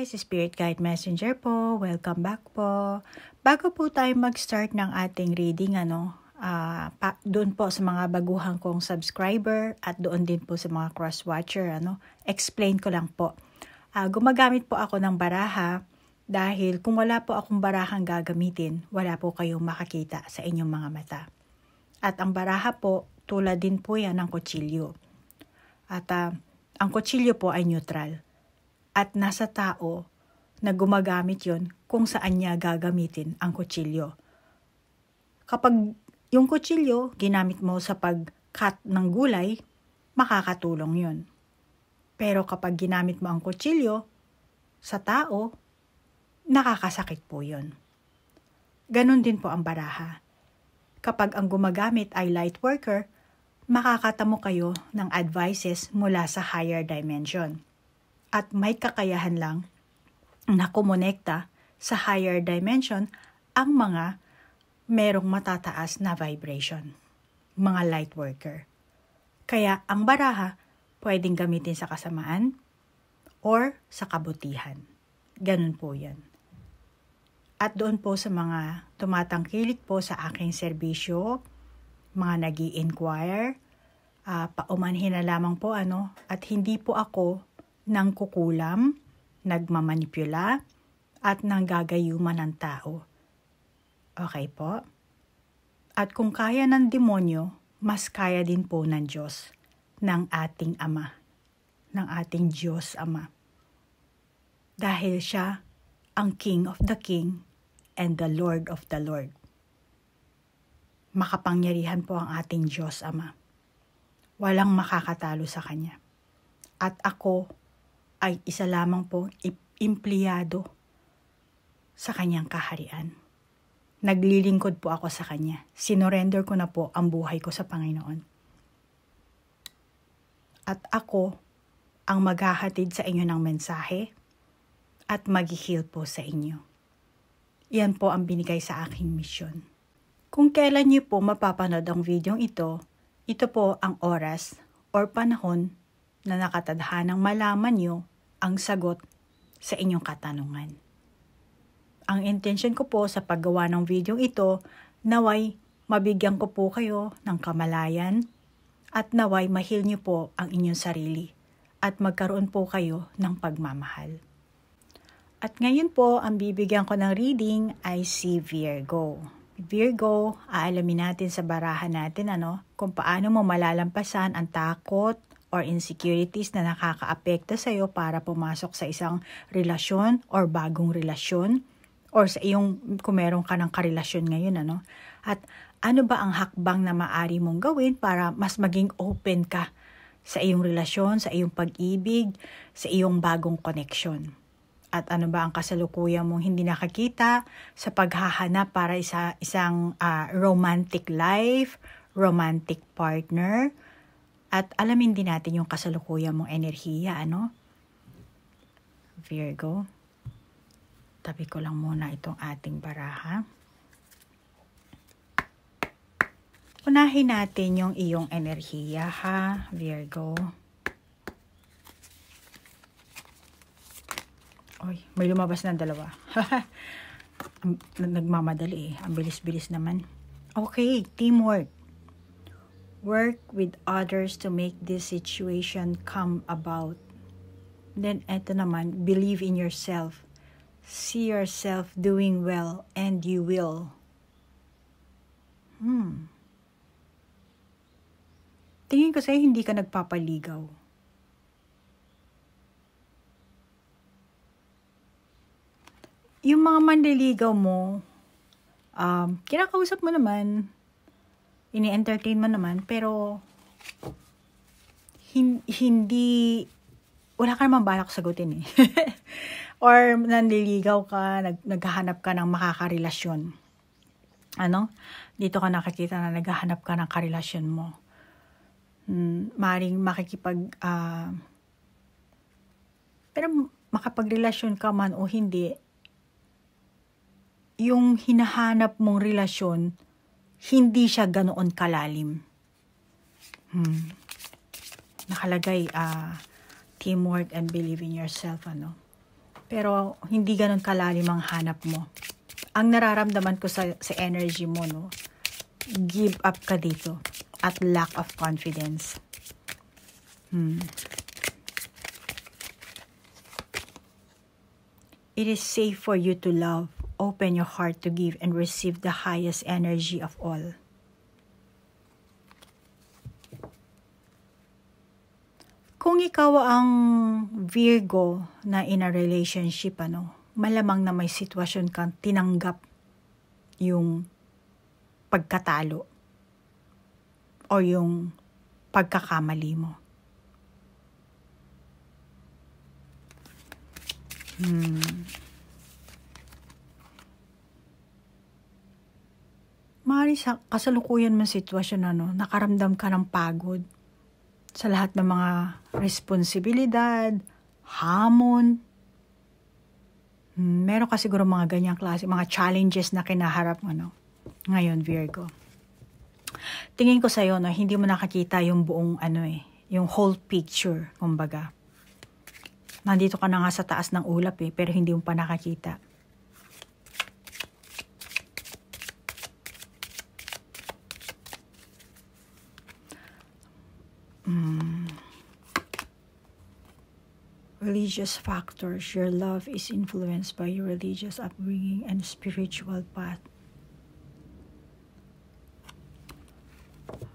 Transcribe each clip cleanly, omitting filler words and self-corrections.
guys, Spirit Guide Messenger po. Welcome back po. Bago po tayo mag-start ng ating reading, doon po sa mga baguhan kong subscriber at doon din po sa mga cross-watcher, explain ko lang po. Gumagamit po ako ng baraha dahil kung wala po akong barahang gagamitin, wala po kayong makakita sa inyong mga mata. At ang baraha po, tulad din po yan ng kutsilyo. At ang kutsilyo po ay neutral. At nasa tao na gumagamit yon kung saan niya gagamitin ang kutsilyo. Kapag yung kutsilyo ginamit mo sa pag-cut ng gulay, makakatulong yon. Pero kapag ginamit mo ang kutsilyo sa tao, nakakasakit po yon. Ganon din po ang baraha. Kapag ang gumagamit ay light worker, makakatamo kayo ng advices mula sa higher dimension. At may kakayahan lang na kumonekta sa higher dimension ang mga merong matataas na vibration, mga light worker. Kaya ang baraha pwedeng gamitin sa kasamaan or sa kabutihan. Ganun po yan. At doon po sa mga tumatangkilik po sa aking serbisyo, mga nag-i-inquire, paumanhin na lamang po at hindi po ako nang kukulam, nagmamanipula, at nanggagayuman ng tao. Okay po? At kung kaya ng demonyo, mas kaya din po ng Diyos, ng ating Ama, ng ating Diyos Ama. Dahil siya ang King of the King and the Lord of the Lord. Makapangyarihan po ang ating Diyos Ama. Walang makakatalo sa Kanya. At ako ay isa lamang po empleyado sa Kanyang kaharian. Naglilingkod po ako sa Kanya. Sinorender ko na po ang buhay ko sa Panginoon. At ako ang maghahatid sa inyo ng mensahe at mag-heal po sa inyo. Yan po ang binigay sa aking misyon. Kung kailan niyo po mapapanood ang video ito po ang oras or panahon na nakatadhanang malaman niyo ang sagot sa inyong katanungan. Ang intention ko po sa paggawa ng video ito, naway mabigyan ko po kayo ng kamalayan at naway mahil niyo po ang inyong sarili at magkaroon po kayo ng pagmamahal. At ngayon po, ang bibigyan ko ng reading ay si Virgo. Virgo, aalamin natin sa baraha natin kung paano mo malalampasan ang takot or insecurities na nakakaapekto sa iyo para pumasok sa isang relasyon or bagong relasyon or sa iyong kung meron ka ng karelasyon ngayon. At ano ba ang hakbang na maaari mong gawin para mas maging open ka sa iyong relasyon, sa iyong pag-ibig, sa iyong bagong connection. At ano ba ang kasalukuyan mong hindi nakakita sa paghahanap para isang romantic life, romantic partner. At alamin din natin yung kasalukuyan mong enerhiya, Virgo. Tabi ko lang muna itong ating baraha. Unahin natin yung iyong enerhiya, ha, Virgo. Oy, may lumabas ng dalawa. Nagmamadali Ang bilis-bilis naman. Okay, teamwork. Work with others to make this situation come about. Then, eto naman, believe in yourself. See yourself doing well and you will. Tingin ko sa'yo, hindi ka nagpapaligaw. Yung mga manliligaw mo, kinakausap mo naman, ini-entertain mo naman, pero hindi, wala ka naman balak sagutin Or nanliligaw ka, naghahanap ka ng makakarelasyon. Dito ka nakikita na naghahanap ka ng karelasyon mo. Maring pero makapagrelasyon ka man o hindi, yung hinahanap mong relasyon, hindi siya ganoon kalalim. Nakalagay, teamwork and believe in yourself, Pero hindi ganun kalalim ang hanap mo. Ang nararamdaman ko sa energy mo, no? Give up ka dito. At lack of confidence. It is safe for you to love. Open your heart to give and receive the highest energy of all. Kung ikaw ang Virgo na in a relationship, malamang na may sitwasyon kang tinanggap yung pagkatalo o yung pagkakamali mo. Maaaring sa kasalukuyan mong sitwasyon, nakaramdam ka ng pagod sa lahat ng mga responsibilidad, hamon. Meron ka siguro mga ganyang klase, mga challenges na kinaharap mo, ngayon, Virgo. Tingin ko sa'yo, hindi mo nakakita yung buong, yung whole picture, kumbaga. Nandito ka na nga sa taas ng ulap, pero hindi mo pa nakakita. Religious factors. Your love is influenced by your religious upbringing and spiritual path.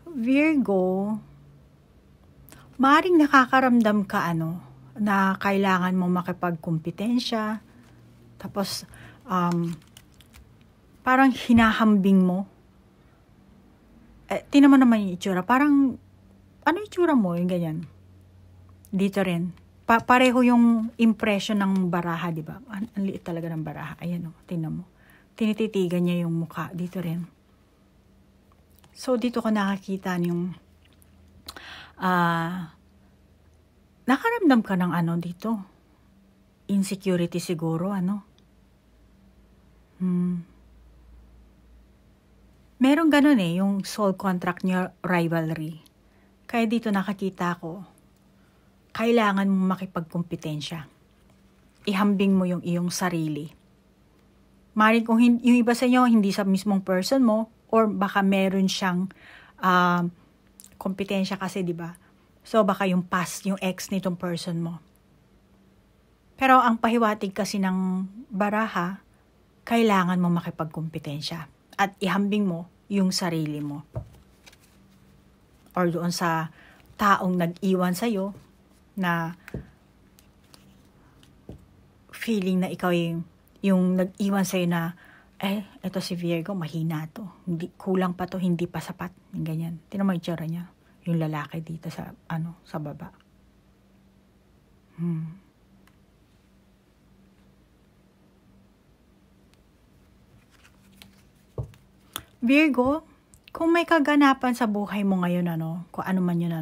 Virgo, maaaring nakakaramdam ka na kailangan mo makipagkumpetensya, tapos parang hinahambing mo. Tingnan mo naman yung itsura, parang ano itsura mo, yung ganyan. Dito rin. Pareho yung impression ng baraha, di ba? Ang liit talaga ng baraha. Ayan tingnan mo. Tinititigan niya yung mukha. Dito rin. So, dito ko nakakita yung nakaramdam ka ng dito. Insecurity siguro, Merong ganun yung soul contract niya, rivalry. Kaya dito nakakita ko, kailangan mong makipagkumpetensya. Ihambing mo yung iyong sarili. Maaaring kung yung iba sa inyo, hindi sa mismong person mo, or baka meron siyang kompetensya kasi, di ba? So, baka yung past, yung ex nitong person mo. Pero ang pahiwatig kasi ng baraha, kailangan mo makipagkumpetensya. At ihambing mo yung sarili mo. Or doon sa taong nag-iwan sa'yo, na feeling na ikaw yung nag-iwan sa'yo na, ito si Virgo, mahina to. Kulang pa to, hindi pa sapat. Yung ganyan. Tingnan mo yung itsura niya. Yung lalaki dito sa, sa baba. Virgo, kung may kaganapan sa buhay mo ngayon, kung ano man yun,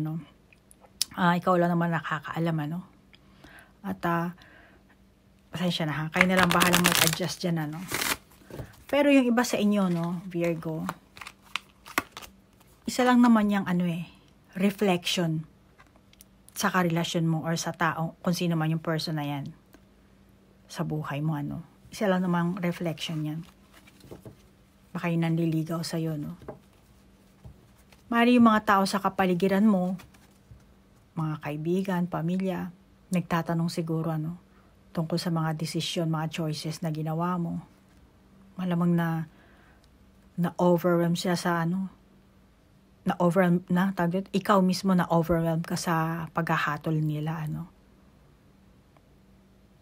ikaw lang naman nakakaalam, At, pasensya na kayo na lang bahalang mag-adjust dyan, Pero yung iba sa inyo, Virgo, isa lang naman yung, reflection sa karelasyon mo or sa tao, kung sino man yung person na yan, sa buhay mo, Isa lang namang reflection yan. Baka yung nanliligaw sa'yo, Mari yung mga tao sa kapaligiran mo, mga kaibigan, pamilya, nagtatanong siguro tungkol sa mga desisyon, mga choices na ginawa mo. Malamang na-overwhelm siya sa na-overwhelm na, ikaw mismo na-overwhelm ka sa paghahatol nila,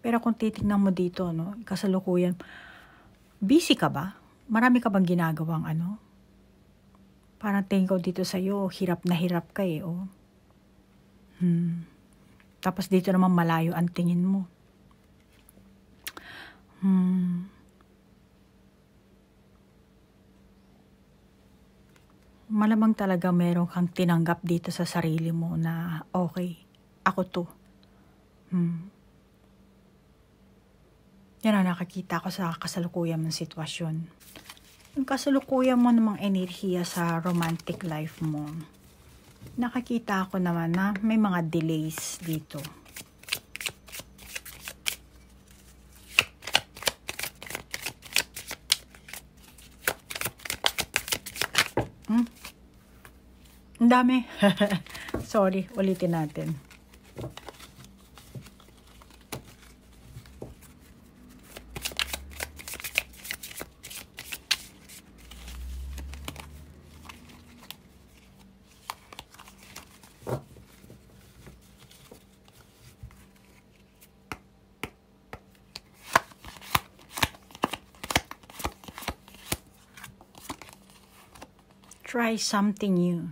Pero kung titignan mo dito, kasalukuyan, busy ka ba? Marami ka bang ginagawang Parang tingin ko dito sa'yo, hirap na hirap ka Tapos dito naman malayo ang tingin mo. Malamang talaga meron kang tinanggap dito sa sarili mo na okay, ako to. Yan ang nakakita ko sa kasalukuyan mong sitwasyon. Yung kasalukuyan mo namang enerhiya sa romantic life mo. Nakakita ako naman na may mga delays dito. Ang dami. Sorry, ulitin natin. Try something new.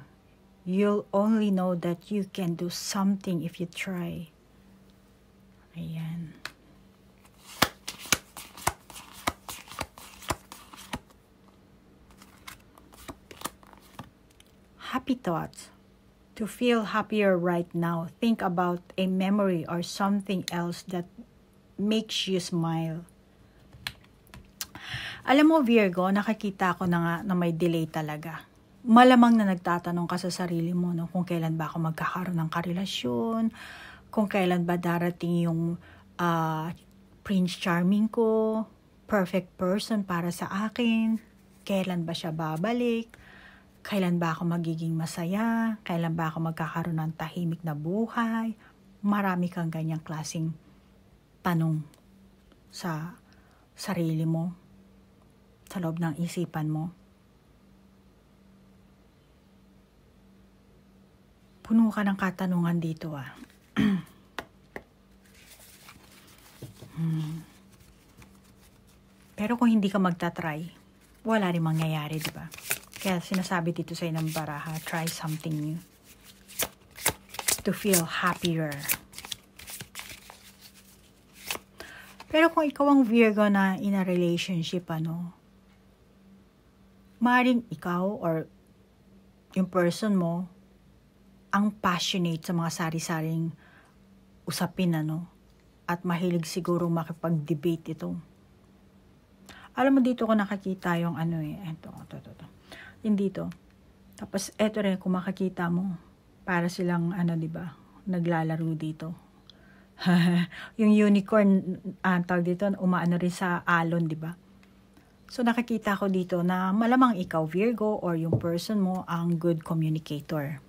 You'll only know that you can do something if you try. Ayan. Happy thoughts. To feel happier right now, think about a memory or something else that makes you smile. Alam mo, Virgo, nakakita ko na nga na may delay talaga. Malamang na nagtatanong ka sa sarili mo, no, kung kailan ba ako magkakaroon ng karelasyon, kung kailan ba darating yung Prince Charming ko, perfect person para sa akin, kailan ba siya babalik, kailan ba ako magiging masaya, kailan ba ako magkakaroon ng tahimik na buhay. Marami kang ganyang klaseng tanong sa sarili mo, sa loob ng isipan mo. Puno ka ng katanungan dito Pero kung hindi ka magta-try, wala rin mangyayari, di ba? Kaya sinasabi dito sa ng baraha, try something new. To feel happier. Pero kung ikaw ang Virgo na in a relationship, maaaring ikaw or yung person mo, ang passionate sa mga sari-saring usapin, at mahilig siguro makipag-debate ito. Alam mo, dito ko nakakita yung ito. Yung dito. Tapos, eto rin, kung makakita mo, para silang, diba, naglalaro dito. Yung unicorn, tawag dito, umaano rin sa alon, diba? So, nakakita ko dito na malamang ikaw, Virgo, or yung person mo, ang good communicator.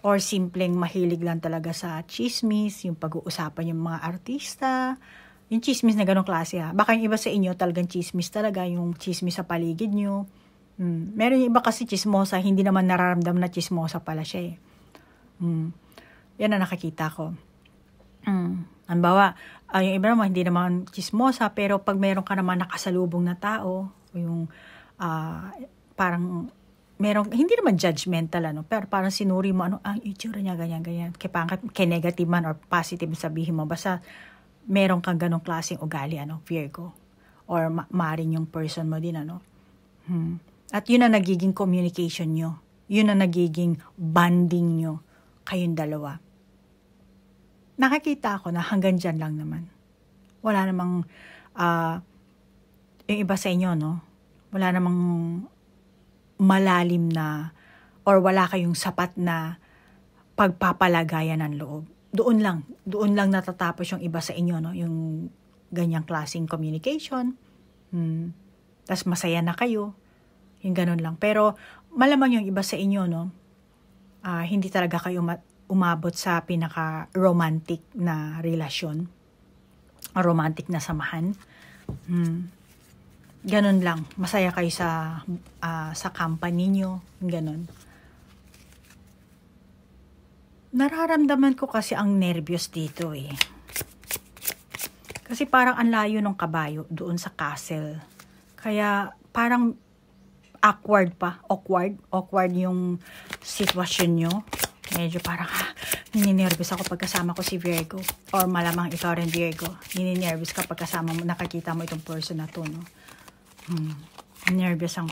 Or simpleng mahilig lang talaga sa chismis, yung pag-uusapan yung mga artista, yung chismis na ganong klase Baka yung iba sa inyo talagang chismis talaga, yung chismis sa paligid nyo. Meron yung iba kasi chismosa, hindi naman nararamdam na chismosa pala siya Yan ang nakakita ko. Halimbawa, yung iba naman hindi naman chismosa, pero pag meron ka naman nakasalubong na tao, yung parang merong, hindi naman judgmental, pero parang sinuri mo, ang itsura niya, ganyan. Kaya negative man or positive sabihin mo, basta merong kang ganong klaseng ugali, Virgo. Or maaring yung person mo din, At yun ang nagiging communication nyo. Yun ang nagiging bonding nyo, kayong dalawa. Nakakita ako na hanggang dyan lang naman. Wala namang, yung iba sa inyo, wala namang malalim na or wala kayong sapat na pagpapalagayan ng loob. Doon lang natatapos yung iba sa inyo, yung ganyang klaseng communication. Tas masaya na kayo. Yung ganun lang. Pero malamang yung iba sa inyo, hindi talaga kayo umabot sa pinaka-romantic na relasyon. Romantic na samahan. Ganun lang. Masaya kayo sa company nyo. Ganun. Nararamdaman ko kasi ang nervyos dito Kasi parang ang layo ng kabayo doon sa castle. Kaya parang awkward yung sitwasyon nyo. Medyo parang nininervous ako pagkasama ko si Virgo. Or malamang ikaw rin, Virgo. Nininervous ka pagkasama mo, nakakita mo itong person na to, Nervous ang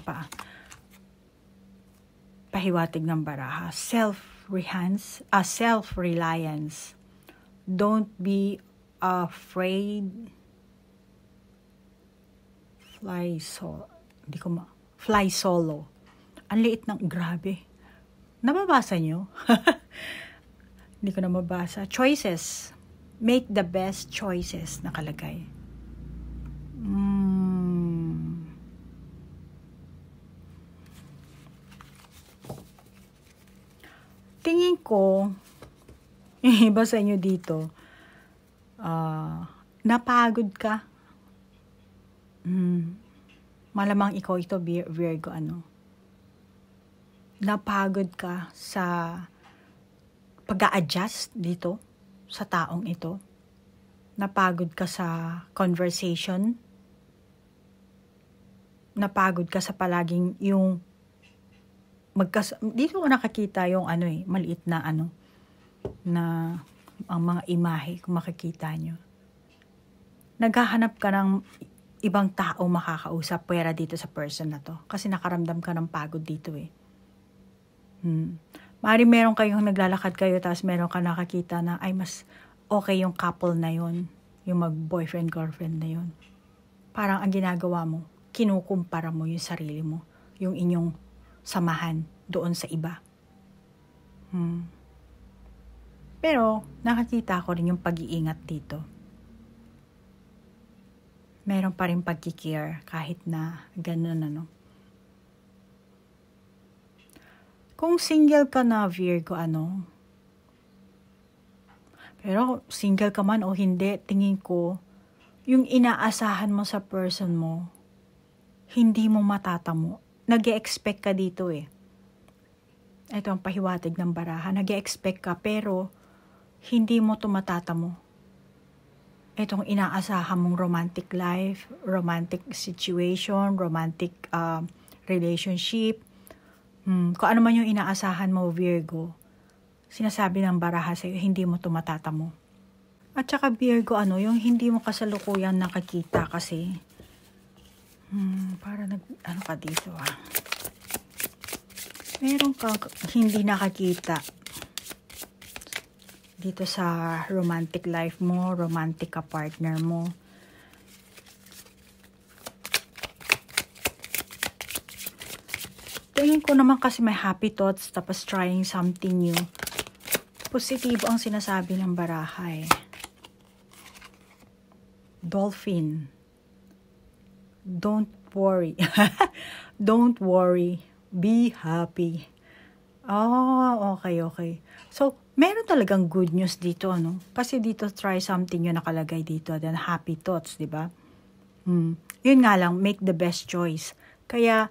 pahiwatig ng baraha. Self-reliance. Don't be afraid. Fly solo. Ang liit ng, grabe. Nababasa nyo? Hindi ko na mabasa. Choices. Make the best choices nakalagay. tingin ko, yung iba sa inyo dito, napagod ka. Malamang ikaw ito, Virgo, napagod ka sa pag-a-adjust dito sa taong ito. Napagod ka sa conversation. Napagod ka sa palaging yung dito ko nakakita yung maliit na na ang mga imahe kung makikita nyo. Naghahanap ka ng ibang tao makakausap pwera dito sa person na to. Kasi nakaramdam ka ng pagod dito eh. Maaaring meron kayong naglalakad kayo tapos meron ka nakakita na ay mas okay yung couple na yon, yung mag-boyfriend, girlfriend na yon. Parang ang ginagawa mo, kinukumpara mo yung sarili mo, yung inyong samahan doon sa iba. Pero nakakita ko rin yung pag-iingat dito. Meron pa rin pagkikare kahit na ganun Kung single ka na, Virgo, pero single ka man o hindi, tingin ko, yung inaasahan mo sa person mo, hindi mo matatamo. Nag-e-expect ka dito eh. Ito ang pahiwatig ng baraha. Nag-e-expect ka pero hindi mo ito matatamo. Itong inaasahan mong romantic life, romantic situation, romantic relationship, kung ano man yung inaasahan mo, Virgo, sinasabi ng baraha sa'yo, hindi mo ito matatamo. At saka Virgo, yung hindi mo kasalukuyan nakakita kasi, para ka dito meron ka hindi nakakita dito sa romantic life mo, romantic ka partner mo. Tingin ko naman kasi may happy thoughts tapos trying something new. Positibo ang sinasabi ng baraha eh. Dolphin. Don't worry. Don't worry. Be happy. Oh, okay. So, meron talagang good news dito, Kasi dito, try something yung nakalagay dito. Then, happy thoughts, di ba? Yun nga lang, make the best choice. Kaya,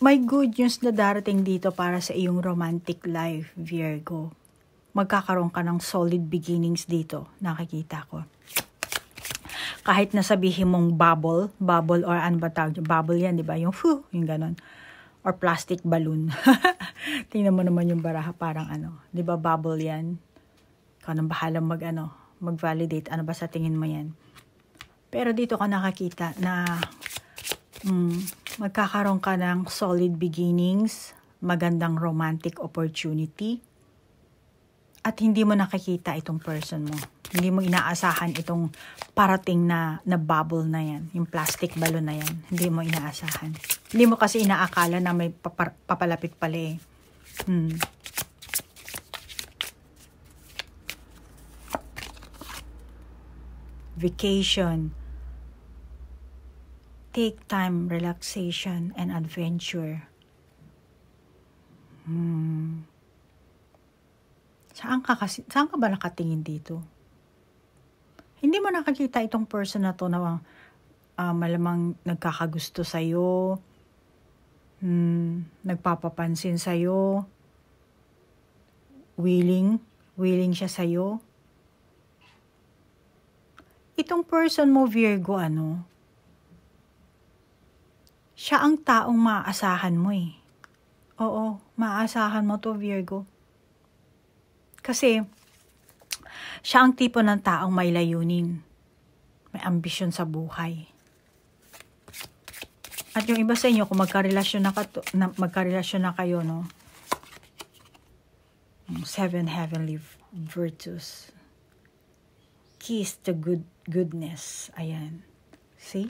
may good news na darating dito para sa iyong romantic life, Virgo. Magkakaroon ka ng solid beginnings dito, nakikita ko. Kahit nasabihin mong bubble or ano ba tawag, bubble yan, di ba? Yung ganon. Or plastic balloon. Tingnan mo naman yung baraha, parang di ba bubble yan? Ikaw nang bahala mag-validate, ano ba sa tingin mo yan? Pero dito ka nakakita na magkakaroon ka ng solid beginnings, magandang romantic opportunity, at hindi mo nakikita itong person mo. Hindi mo inaasahan itong parating na bubble na yan, yung plastic balloon na yan. Hindi mo inaasahan. Hindi mo kasi inaakala na may papalapit pala eh. Vacation. Take time, relaxation, and adventure. Saan ka ba nakatingin dito? Hindi mo nakakita itong person na to na malamang nagkakagusto sa'yo, nagpapapansin sa'yo, willing siya sa'yo. Itong person mo, Virgo, siya ang taong maaasahan mo eh. Oo, maaasahan mo to, Virgo. Kasi, siya ang tipo ng taong may layunin. May ambisyon sa buhay. At yung iba sa inyo, kung magkarelasyon na kayo, 7 heavenly virtues. Kiss the goodness. Ayan. See?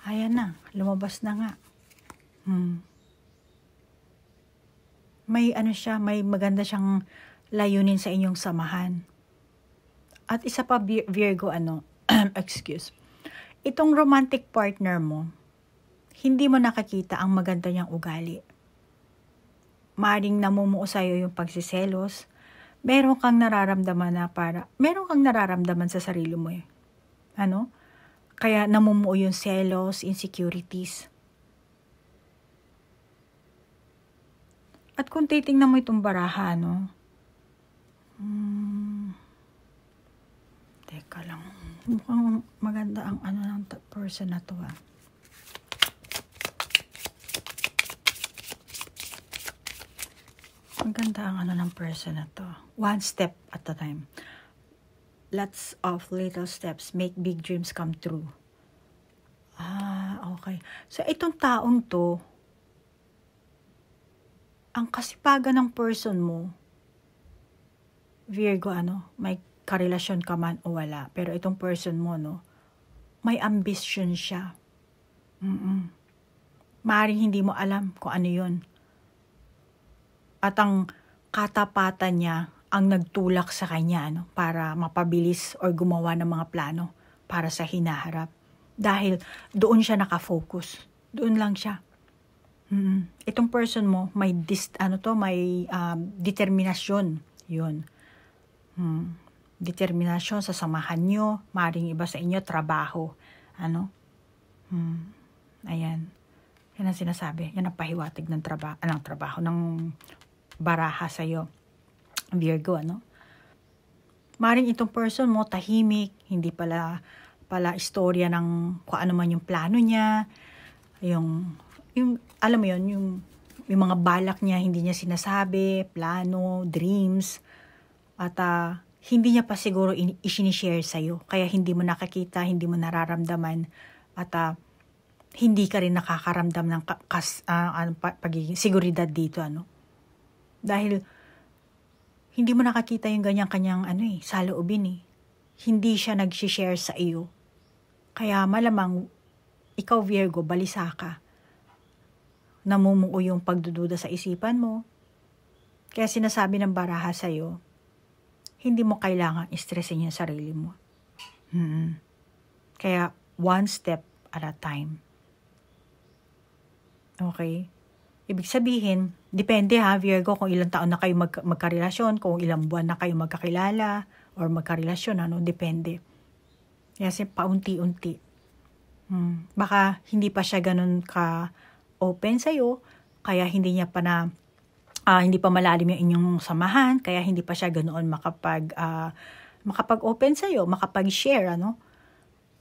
Ayan na. Lumabas na nga. May may maganda siyang layunin sa inyong samahan. At isa pa, Virgo, excuse. Itong romantic partner mo, hindi mo nakakita ang maganda niyang ugali. maring namumuo sa'yo yung pagsiselos. Meron kang nararamdaman sa sarili mo eh. Ano? Kaya namumuo yung selos, insecurities. At kung titingnan mo itong baraha, no? Teka lang. Mukhang maganda ang ng person na to ah. Maganda ang ng person na to. One step at a time. Lots of little steps make big dreams come true. Okay. So, itong taong to, ang kasipagan ng person mo, Virgo, may karelasyon ka man o wala. Pero itong person mo, no, may ambition siya. Maaaring hindi mo alam kung ano yun. At ang katapatan niya ang nagtulak sa kanya para mapabilis or gumawa ng mga plano para sa hinaharap. Dahil doon siya nakafocus. Doon lang siya. Itong person mo may determinasyon. Yun. Determinasyon sa samahan nyo. Maring iba sa inyo trabaho. Ayan. Yan ang sinasabi. Yan ang pahiwatig ng trabaho ng baraha sa'yo. Virgo, Maring itong person mo tahimik, hindi pala istorya ng kung ano man yung plano niya, yung alam mo yun, yung mga balak niya, hindi niya sinasabi, plano, dreams, at hindi niya pa siguro isinishare sa'yo, kaya hindi mo nakakita, hindi mo nararamdaman, at hindi ka rin nakakaramdam ng pagiging seguridad dito, Dahil hindi mo nakakita yung kanyang saloobin. Hindi siya nag-share sa iyo. Kaya malamang, ikaw Virgo, balisa ka. Namumuo yung pagdududa sa isipan mo. Kaya sinasabi ng baraha sa iyo, hindi mo kailangan stressin yung sarili mo. Kaya, one step at a time. Okay? Ibig sabihin, depende Virgo, kung ilang taon na kayo magkarelasyon, kung ilang buwan na kayo magkakilala, or magkarelasyon, depende. Kasi paunti-unti. Baka hindi pa siya ganun ka-open sa'yo, kaya hindi pa malalim yung inyong samahan, kaya hindi pa siya ganoon makapag-open sa'yo, makapag-share,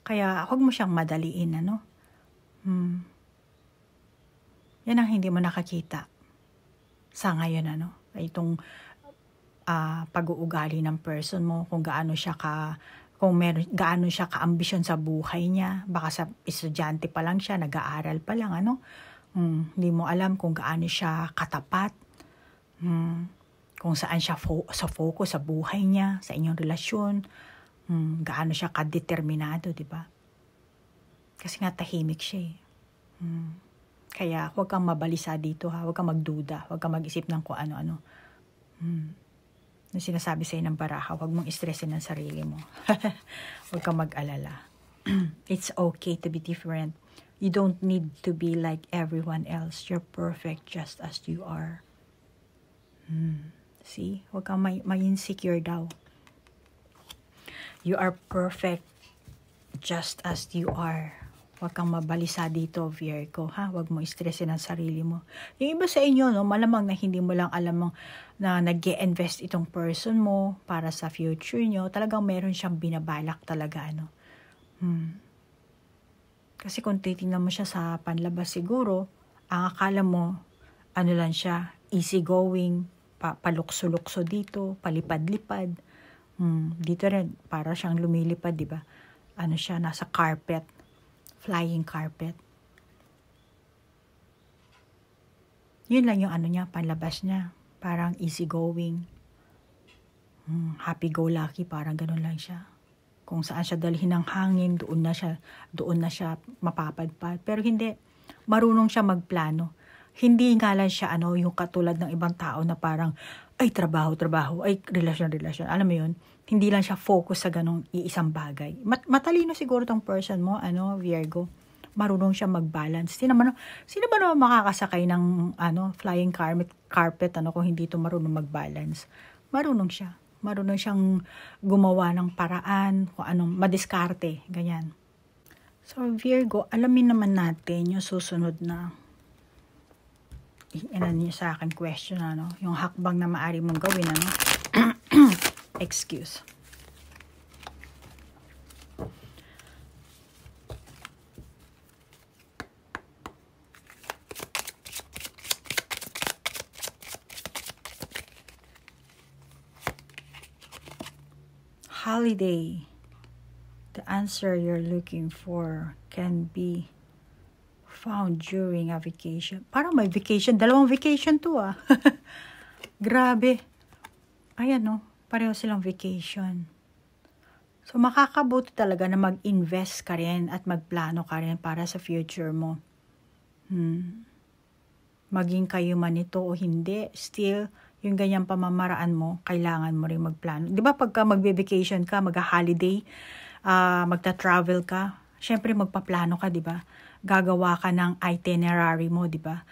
Kaya, huwag mo siyang madaliin, Yan ang hindi mo nakakita sa ngayon, itong pag-uugali ng person mo, kung gaano siya ka-ambisyon sa buhay niya. Baka sa estudyante pa lang siya, nag-aaral pa lang, hindi mo alam kung gaano siya katapat, kung saan siya sa focus sa buhay niya, sa inyong relasyon, gaano siya kadeterminado, di ba? Kasi nga tahimik siya eh. Kaya huwag kang mabalisa dito huwag kang magduda, huwag kang mag-isip ng kung ano-ano. Yung sinasabi sa'yo ng baraha, huwag mong stressin ang sarili mo. Huwag kang mag-alala. It's okay to be different. You don't need to be like everyone else. You're perfect just as you are. See? Huwag kang may insecure daw. You are perfect just as you are. Huwag kang mabalisa dito, Virgo, Huwag mo stressin ang sarili mo. Yung iba sa inyo, malamang na hindi mo lang alam na nag-e-invest itong person mo para sa future nyo. Talagang meron siyang binabalak talaga, Kasi kung titingnan mo siya sa panlabas siguro, ang akala mo, lang siya, easy going, palukso-lukso dito, palipad-lipad. Dito rin, para siyang lumilipad, di ba? Siya, nasa carpet. Flying carpet. Yun lang yung niya, panlabas niya. Parang easy going. Happy-go-lucky, parang ganun lang siya. Kung saan siya dalhin ng hangin, doon na siya mapapadpad. Pero hindi, marunong siya magplano. Hindi nga lang siya yung katulad ng ibang tao na parang, ay trabaho, ay relasyon. Alam mo yun? Hindi lang siya focus sa ganong iisang bagay. Matalino siguro tong person mo, Virgo. marunong siya mag-balance. Sino ba naman makakasakay ng flying carpet kung hindi ito marunong mag-balance? Marunong siya. Marunong siyang gumawa ng paraan, kung anong madiskarte, ganyan. So Virgo, alamin naman natin yung susunod na niyo sa akin question, yung hakbang na maaari mong gawin, excuse. Holiday. The answer you're looking for can be found during a vacation. Parang may vacation. Dalawang vacation to Grabe. Ayan pareho silang vacation. So makakabuti talaga na mag-invest ka rin at magplano ka rin para sa future mo. Maging kayo man ito o hindi, still, yung ganyang pamamaraan mo, kailangan mo rin magplano. Di ba pagka magbe-vacation ka, mag-holiday, magta-travel ka, syempre magpaplano ka, di ba? Gagawa ka ng itinerary mo, di ba?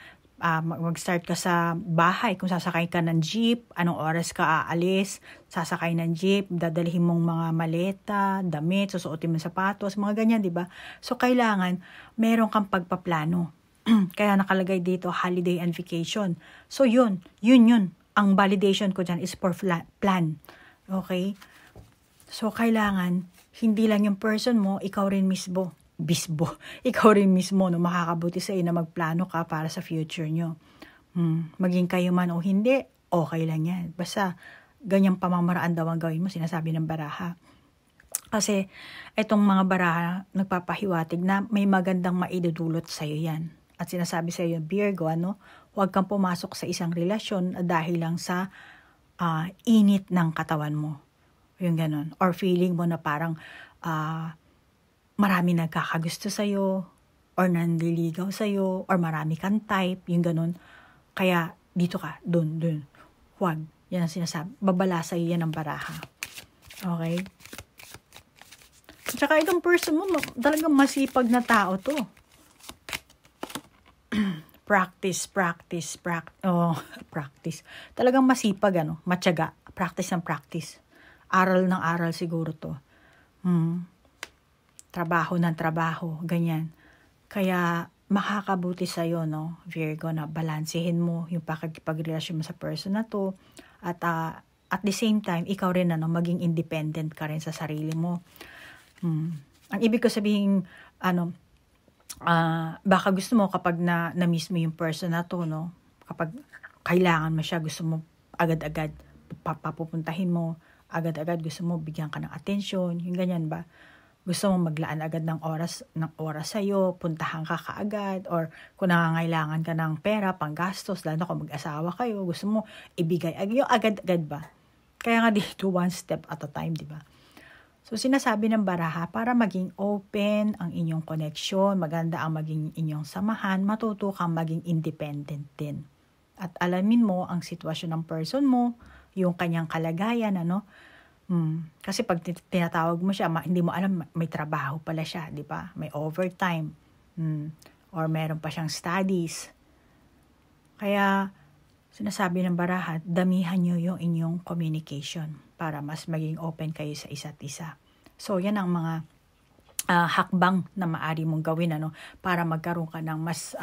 Mag-start ka sa bahay, kung sasakay ka ng jeep, anong oras ka aalis, sasakay ng jeep, dadalhin mong mga maleta, damit, susuotin mong sapatos, mga ganyan, di ba? So, kailangan, meron kang pagpaplano. Kaya nakalagay dito, holiday and vacation. So, yun. Ang validation ko dyan is for plan. Okay? So, kailangan, hindi lang yung person mo, ikaw rin mismo. Ikaw rin mismo, makakabuti sa iyo na magplano ka para sa future nyo. Maging kayo man o hindi, okay lang yan. Basta, ganyang pamamaraan daw ang gawin mo, sinasabi ng baraha. Kasi, itong mga baraha, nagpapahiwatig na may magandang maidudulot sa iyo yan. At sinasabi sa iyo, Virgo, huwag kang pumasok sa isang relasyon dahil lang sa init ng katawan mo. Yung ganun. Or feeling mo na parang marami nagkakagusto sa'yo, or nanliligaw sa'yo, or marami kang type, yung ganun. Kaya, dito ka, dun. Huwag. Yan ang sinasabi. Babala sa'yo yan ang baraha. Okay? Tsaka itong person mo, talagang masipag na tao to. Practice. Talagang masipag, matyaga. Practice. Aral ng aral siguro to. Trabaho ng trabaho, ganyan. Kaya, makakabuti sa'yo, Virgo, na balansehin mo yung pakikipagrelasyon mo sa person na to. At at the same time, ikaw rin, maging independent ka rin sa sarili mo. Ang ibig ko sabihin, baka gusto mo kapag na-miss mo yung person na to, kapag kailangan mo siya, gusto mo agad-agad papupuntahin mo, agad-agad gusto mo bigyan ka ng atensyon, yung ganyan ba? Gusto mo maglaan agad ng oras sa'yo, puntahan ka kaagad, or kung nangangailangan ka ng pera, panggastos, lalo kung mag-asawa kayo, gusto mo ibigay agad-agad ba? Kaya nga dito, one step at a time, di ba? So, sinasabi ng baraha, para maging open ang inyong connection, maganda ang maging inyong samahan, matuto kang maging independent din. At alamin mo ang sitwasyon ng person mo, yung kanyang kalagayan, Kasi pag tinatawag mo siya, hindi mo alam, may trabaho pala siya, di ba? May overtime. Or meron pa siyang studies. Kaya, sinasabi ng baraha, damihan nyo yung inyong communication para mas maging open kayo sa isa't isa. So, yan ang mga hakbang na maaari mong gawin, para magkaroon ka ng mas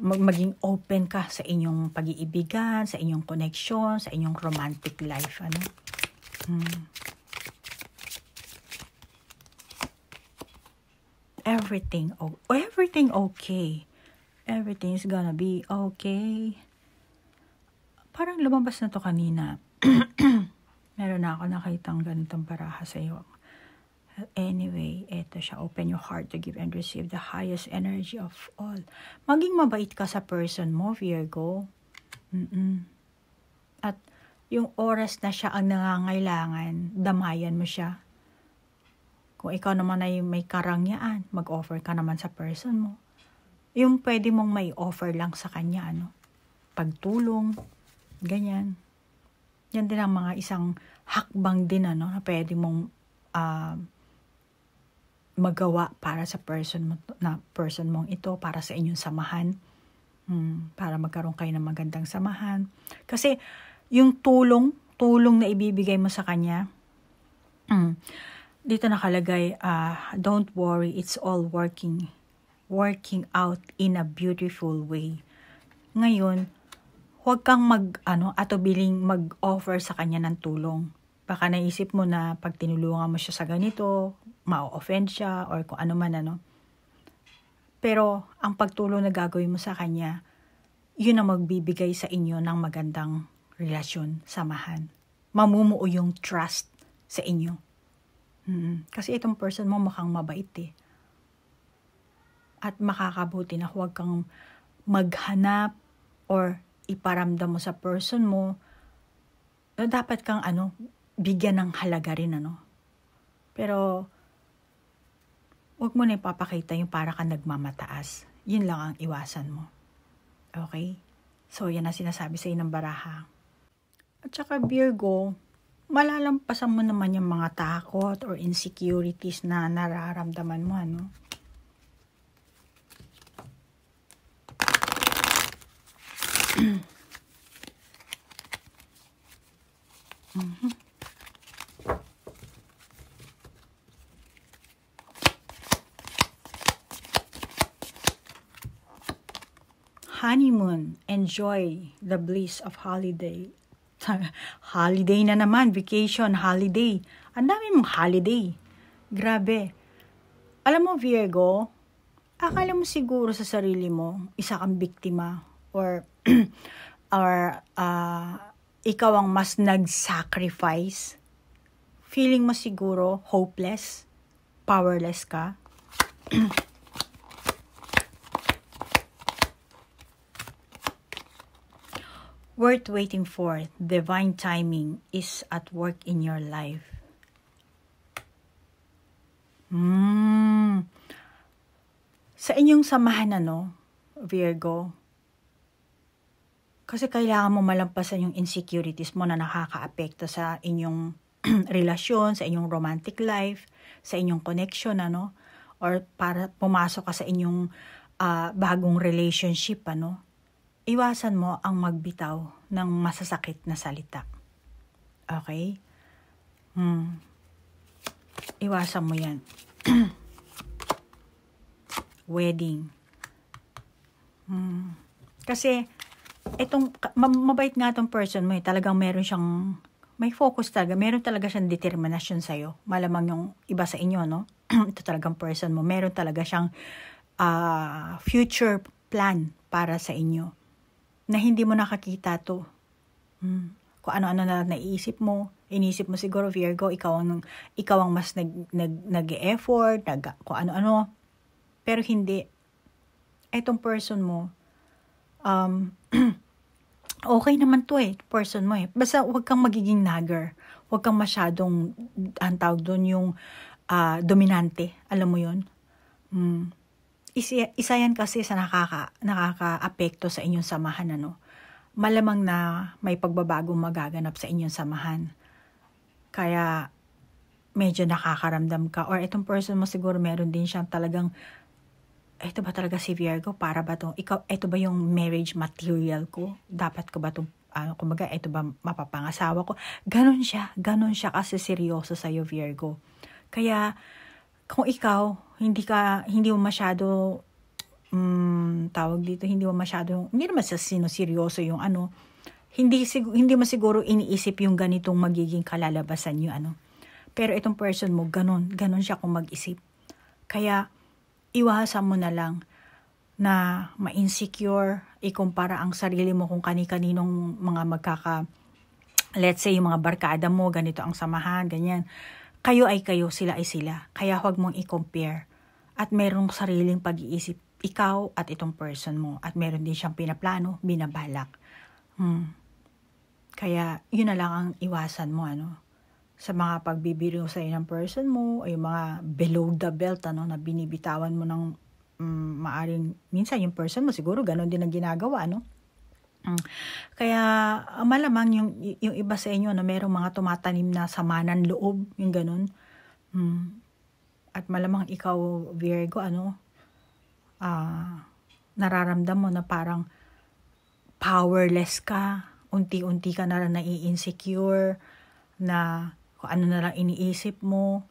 maging open ka sa inyong pag-iibigan, sa inyong connection, sa inyong romantic life, Everything okay. Everything's gonna be okay. Parang lumabas na to kanina. Meron na ako nakitang ganitong baraha sa iyo. Anyway, eto siya. Open your heart to give and receive the highest energy of all. Maging mabait ka sa person mo, Virgo. At yung oras na siya ang nangangailangan, damayan mo siya. Kung ikaw naman ay may karangyaan, mag-offer ka naman sa person mo. Yung pwede mong may offer lang sa kanya, pagtulong, ganyan. Yan din ang mga isang hakbang din, na pwede mong magawa para sa person mong ito, para sa inyong samahan. Para magkaroon kayo ng magandang samahan. Kasi yung tulong na ibibigay mo sa kanya, dito nakalagay, don't worry, it's all working out in a beautiful way. Ngayon, huwag kang atubiling mag-offer sa kanya ng tulong. Baka naisip mo na pag tinulungan mo siya sa ganito, ma-offend siya or kung ano man Pero ang pagtulong na gagawin mo sa kanya, yun ang magbibigay sa inyo ng magandang relasyon, samahan. Mamumuo yung trust sa inyo. Kasi itong person mo mukhang mabait At makakabuti na huwag kang maghanap or iparamdam mo sa person mo na dapat kang bigyan ng halaga rin Pero huwag mo na ipapakita yung para kang nagmamataas. Yun lang ang iwasan mo. Okay? So yan ang sinasabi sa ng baraha. At saka Virgo, malalampasan mo naman yung mga takot or insecurities na nararamdaman mo Honeymoon, enjoy the bliss of holiday. Holiday na naman, vacation, holiday. Ang dami mong holiday. Grabe. Alam mo, Virgo, akala mo siguro sa sarili mo, isa kang biktima or ikaw ang mas nag-sacrifice. Feeling mo siguro hopeless, powerless ka. Worth waiting for. Divine timing is at work in your life. Sa inyong samahan Virgo, kasi kailangan mo malampasan yung insecurities mo na nakakaapekto sa inyong relasyon, sa inyong romantic life, sa inyong connection, or para pumasok ka sa inyong bagong relationship, Iwasan mo ang magbitaw ng masasakit na salita. Okay? Iwasan mo yan. Wedding. Kasi, mabait nga itong person mo talagang meron siyang, may focus talaga, meron talaga siyang determinasyon sa'yo. Malamang yung iba sa inyo, ito talagang person mo, meron talaga siyang future plan para sa inyo na hindi mo nakakita to. Kung ano-ano na naiisip mo, inisip mo siguro, Virgo, ikaw ang mas nag-e-effort, kung ano-ano. Pero hindi. Etong person mo, okay naman to person mo Basta huwag kang magiging nagger. Huwag kang masyadong, ang tawag doon, yung dominante. Alam mo yun? Isa yan kasi sa nakaka-apekto sa inyong samahan, Malamang na may pagbabagong magaganap sa inyong samahan. Kaya, medyo nakakaramdam ka. Or itong person mo siguro meron din siyang talagang, ito ba talaga si Virgo? Para ba to? Ito ba yung marriage material ko? Dapat ko ba itong, kumbaga, ito ba mapapangasawa ko? Ganon siya kasi seryoso sa'yo, Virgo. Kaya, kung ikaw, hindi mo masyado, tawag dito, hindi naman sa seryoso yung hindi mo siguro iniisip yung ganitong magiging kalalabasan yung Pero itong person mo, ganon siya kung mag-isip. Kaya, iwasan mo na lang na ma-insecure, ikumpara ang sarili mo kung kani-kaninong mga let's say, yung mga barkada mo, ganito ang samahan, ganyan. Kayo ay kayo, sila ay sila. Kaya huwag mong i-compare. At merong sariling pag-iisip, ikaw at itong person mo. At meron din siyang pinaplano, binabalak. Kaya, yun na lang ang iwasan mo, sa mga pagbibiro sa ng person mo, ay mga below the belt, na binibitawan mo ng maaring, minsan yung person mo, siguro ganon din ang ginagawa, Kaya, malamang yung iba sa inyo na merong mga tumatanim na sama ng loob, yung ganon. At malamang ikaw, Virgo, nararamdam mo na parang powerless ka. Unti-unti ka na lang nai-insecure, na kung ano na lang iniisip mo.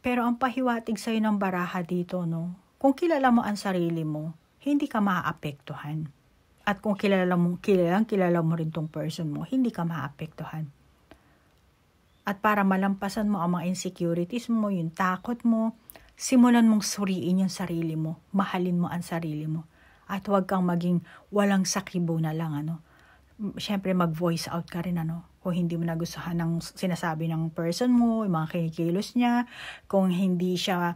Pero ang pahiwatig sa'yo ng baraha dito, no? Kung kilala mo ang sarili mo, hindi ka maaapektuhan. At kung kilala mo rin tong person mo, hindi ka maaapektuhan. At para malampasan mo ang mga insecurities mo, yung takot mo, simulan mong suriin yung sarili mo, mahalin mo ang sarili mo. At huwag kang maging walang sakibo na lang, Siyempre mag-voice out ka rin, kung hindi mo nagustuhan ng sinasabi ng person mo, yung mga kinikilos niya, kung hindi siya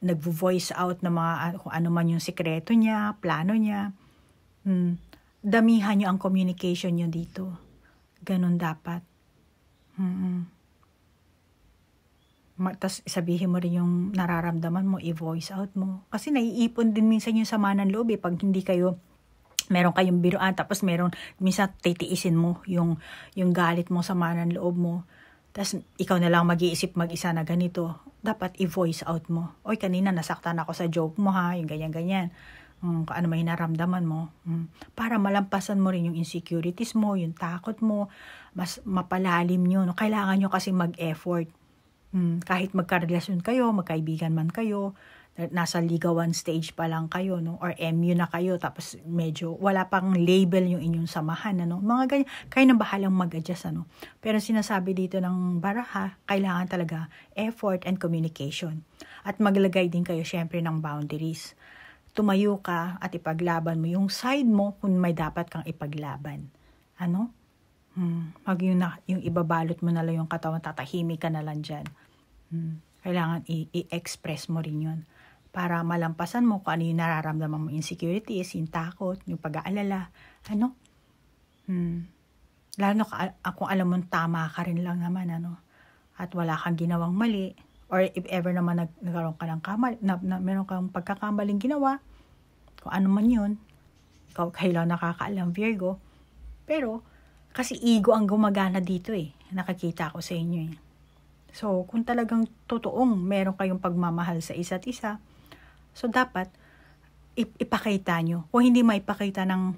nag-voice out ng mga kung ano man yung sikreto niya, plano niya, damihan niyo ang communication niyo dito. Ganun dapat. Tas sabihin mo rin yung nararamdaman mo, i-voice out mo. Kasi naiipon din minsan yung sama ng loob pag hindi kayo meron kayong biruan, tapos minsan titiisin mo yung galit mo, sama ng loob mo. Tapos ikaw na lang mag-iisip mag-isa na ganito. Dapat i-voice out mo. Oy, kanina nasaktan ako sa joke mo yung ganyan-ganyan. Kung ano may naramdaman mo. Para malampasan mo rin yung insecurities mo, yung takot mo, mas mapalalim nyo. Kailangan nyo kasi mag-effort. Kahit magkarelasyon kayo, magkaibigan man kayo, nasa ligawan stage pa lang kayo, or MU na kayo, tapos medyo wala pang label yung inyong samahan, mga ganyan, kayo na bahalang mag-adjust, Pero sinasabi dito ng baraha, kailangan talaga effort and communication. At maglagay din kayo syempre ng boundaries. Tumayo ka at ipaglaban mo yung side mo kung may dapat kang ipaglaban. Yung ibabalot mo na lang yung katawan, tatahimik ka na lang dyan. Kailangan i-express mo rin yun. Para malampasan mo kung ano yung nararamdaman mo, insecurities, yung takot, yung pag-aalala, Lalo na kung alam mo tama ka rin lang naman, at wala kang ginawang mali, or if ever naman nagkaroon ka ng meron kang pagkakamaling ginawa, kung ano man yun, kayo lang nakakaalam, Virgo. Pero, kasi ego ang gumagana dito nakakita ko sa inyo So, kung talagang totoong meron kayong pagmamahal sa isa't isa, so dapat ipakita nyo. Kung hindi maipakita ng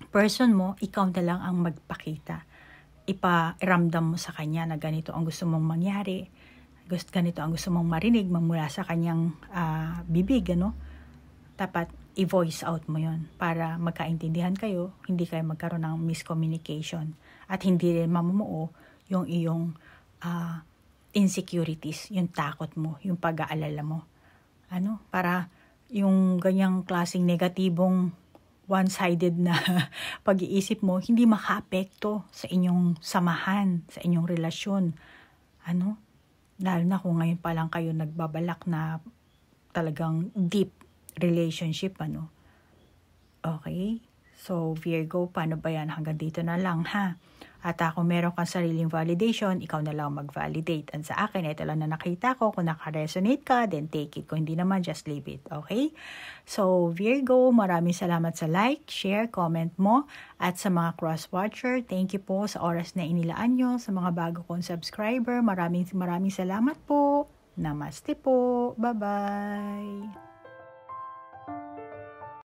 person mo, ikaw na lang ang magpakita. Iparamdam mo sa kanya na ganito ang gusto mong mangyari, ganito ang gusto mong marinig mula sa kanyang bibig, Dapat i-voice out mo yon para magkaintindihan kayo, hindi kayo magkaroon ng miscommunication, at hindi rin mamumuo yung iyong insecurities, yung takot mo, yung pag-aalala mo. Para yung ganyang klaseng negatibong one-sided na pag-iisip mo, hindi makaapekto sa inyong samahan, sa inyong relasyon. Lalo na kung ngayon pa lang kayo nagbabalak na talagang deep relationship, Okay? So, Virgo, paano ba yan? Hanggang dito na lang, At kung meron kang sariling validation, ikaw na lang mag-validate. And sa akin, ito lang na nakita ko. Kung naka-resonate ka, then take it. Kung hindi naman, just leave it. Okay? So, Virgo, maraming salamat sa like, share, comment mo. At sa mga cross-watcher, thank you po sa oras na inilaan nyo. Sa mga bago kong subscriber, maraming salamat po. Namaste po. Bye-bye.